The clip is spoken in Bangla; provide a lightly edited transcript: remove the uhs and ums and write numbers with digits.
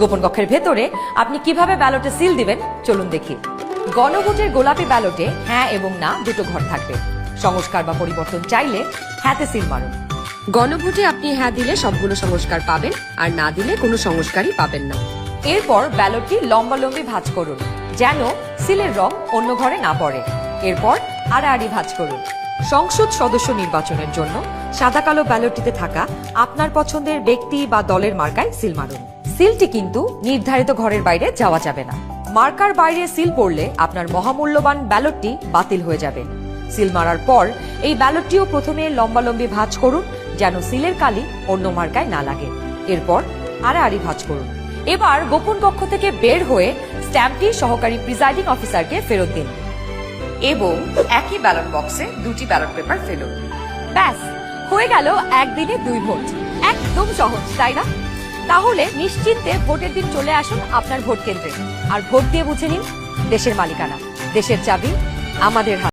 গোপন কক্ষের ভেতরে আপনি কিভাবে ব্যালটে সিল দিবেন চলুন দেখি। গণভোটের গোলাপি ব্যালটে হ্যাঁ এবং না দুটো ঘর থাকবে। সংস্কার বা পরিবর্তন চাইলে হ্যাঁতে সিল মারুন। গণভোটে আপনি হ্যাঁ দিলে সবগুলো সংস্কার পাবেন, আর না দিলে কোনো সংস্কারই পাবেন না। এরপর ব্যালটটি লম্বালম্বি ভাঁজ করুন যেন সিলের রং অন্য ঘরে না পড়ে। এরপর আড়াআড়ি ভাঁজ করুন। সংসদ সদস্য নির্বাচনের জন্য সাদা কালো ব্যালটটিতে থাকা আপনার পছন্দের ব্যক্তি বা দলের মার্কায় সিল মারুন। সিলটি কিন্তু নির্ধারিত ঘরের বাইরে যাওয়া যাবে না। মার্কার বাইরে সিল পড়লে আপনার মহামূল্যবান ব্যালটটি বাতিল হয়ে যাবে। সিল মারার পর এই ব্যালটটিও প্রথমে লম্বালম্বি ভাঁজ করুন যেন সিলের কালি অন্য মার্কায় না লাগে। এরপর আড়াআড়ি ভাঁজ করুন। এবার গোপন কক্ষ থেকে বের হয়ে স্ট্যাম্পটি সহকারী প্রিজাইডিং অফিসারকে ফেরত দিন এবং একই ব্যালট বক্সে দুটি ব্যালট পেপার ফেলুন। ব্যাস হয়ে গেল একদিনে 2 ভোট। একদম সহজ, তাই না? তাহলে নিশ্চিন্তে ভোটের দিন চলে আসুন আপনার ভোট কেন্দ্রে আর ভোট দিয়ে বুঝে নিন দেশের মালিকানা। দেশের চাবি আমাদের হাতে।